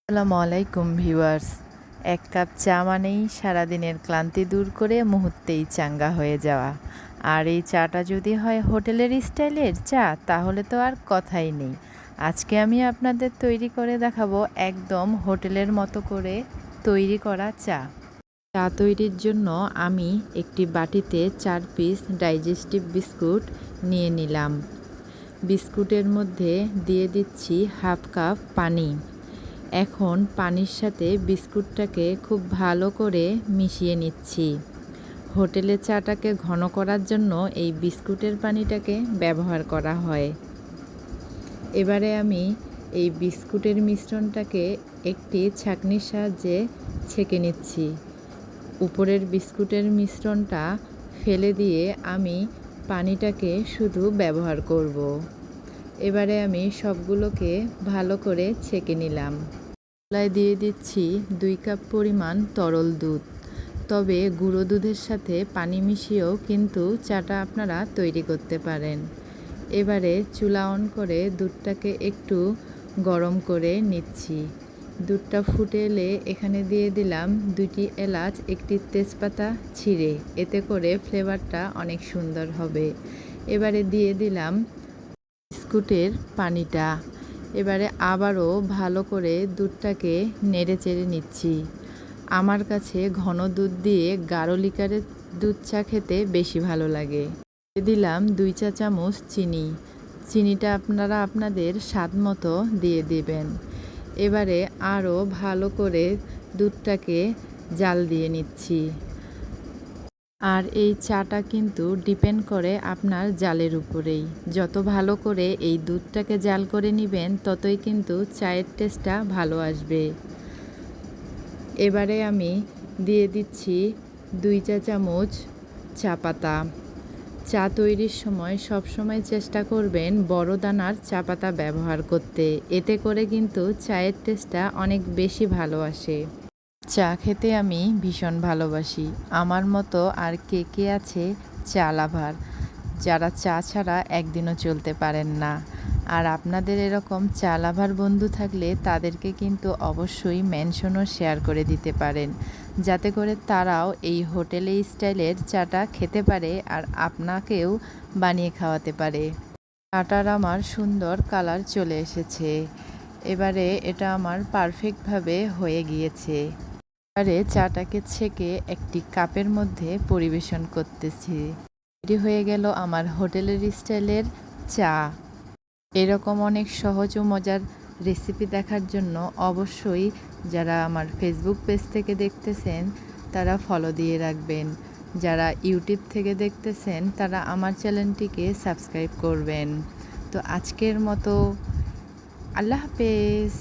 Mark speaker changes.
Speaker 1: আসসালামু আলাইকুম ভিউয়ার্স। এক কাপ চা মানেই সারাদিনের ক্লান্তি দূর করে মুহূর্তেই চাঙ্গা হয়ে যাওয়া। আর এই চাটা যদি হয় হোটেলের স্টাইলের চা, তাহলে তো আর কথাই নেই। আজকে আমি আপনাদের তৈরি করে দেখাবো একদম হোটেলের মতো করে তৈরি করা চা। চা তৈরির জন্য আমি একটি বাটিতে 4 পিস ডাইজেস্টিভ বিস্কুট নিয়ে নিলাম। বিস্কুটের মধ্যে দিয়ে দিচ্ছি হাফ কাপ পানি। এখন পানির সাথে বিস্কুটটাকে খুব ভালো করে মিশিয়ে নিচ্ছি। হোটেলের চাটাকে ঘন করার জন্য এই বিস্কুটের পানিটাকে ব্যবহার করা হয়। এবারে আমি এই বিস্কুটের মিশ্রণটাকে একটি ছাঁকনির সাহায্যে ছেঁকে নিচ্ছি। উপরের বিস্কুটের মিশ্রণটা ফেলে দিয়ে আমি পানিটাকে শুধু ব্যবহার করব। এবারে আমি সবগুলোকে ভালো করে ছেঁকে নিলাম। চুলায় দিয়ে দিচ্ছি 2 কাপ পরিমাণ তরল দুধ। তবে গুঁড়ো দুধের সাথে পানি মিশিয়েও কিন্তু চাটা আপনারা তৈরি করতে পারেন। এবারে চুলা অন করে দুধটাকে একটু গরম করে নিচ্ছি। দুধটা ফুটে এলে এখানে দিয়ে দিলাম 2টি এলাচ, একটি তেজপাতা ছিঁড়ে। এতে করে ফ্লেভারটা অনেক সুন্দর হবে। এবারে দিয়ে দিলাম বিস্কুটের পানিটা। এবারে আবারও ভালো করে দুধটাকে নেড়ে চেড়ে নিচ্ছি। আমার কাছে ঘন দুধ দিয়ে গাঢ় লিকারের দুধ চা খেতে বেশি ভালো লাগে। দিয়ে দিলাম 2 চা চামচ চিনি। চিনিটা আপনারা আপনাদের স্বাদ মতো দিয়ে দিবেন। এবারে আরও ভালো করে দুধটাকে জাল দিয়ে নিচ্ছি। আর এই চাটা কিন্তু ডিপেন্ড করে আপনার জালের উপরেই। যত ভালো করে এই দুধটাকে জাল করে নেবেন, ততই কিন্তু চায়ের টেস্টটা ভালো আসবে। এবারে আমি দিয়ে দিচ্ছি 2 চা চামচ চা পাতা। চা তৈরির সময় সবসময় চেষ্টা করবেন বড় দানার চা পাতা ব্যবহার করতে। এতে করে কিন্তু চায়ের টেস্টটা অনেক বেশি ভালো আসে। চা খেতে আমি ভীষণ ভালোবাসি। আমার মতো আর কে কে আছে চা লাভার, যারা চা ছাড়া একদিনও চলতে পারেন না? আর আপনাদের এরকম চা লাভার বন্ধু থাকলে তাদেরকে কিন্তু অবশ্যই মেনশনও শেয়ার করে দিতে পারেন, যাতে করে তারাও এই হোটেলে স্টাইলের চাটা খেতে পারে আর আপনাকেও বানিয়ে খাওয়াতে পারে। চাটার আমার সুন্দর কালার চলে এসেছে। এবারে এটা আমার পারফেক্টভাবে হয়ে গিয়েছে। এবারে চাটাকে ছেঁকে একটি কাপের মধ্যে পরিবেশন করতেছি। তৈরি হয়ে গেল আমার হোটেলের স্টাইলের চা। এরকম অনেক সহজ ও মজার রেসিপি দেখার জন্য অবশ্যই যারা আমার ফেসবুক পেজ থেকে দেখতেছেন তারা ফলো দিয়ে রাখবেন। যারা ইউটিউব থেকে দেখতেছেন তারা আমার চ্যানেলটিকে সাবস্ক্রাইব করবেন। তো আজকের মতো আল্লাহ হাফেজ।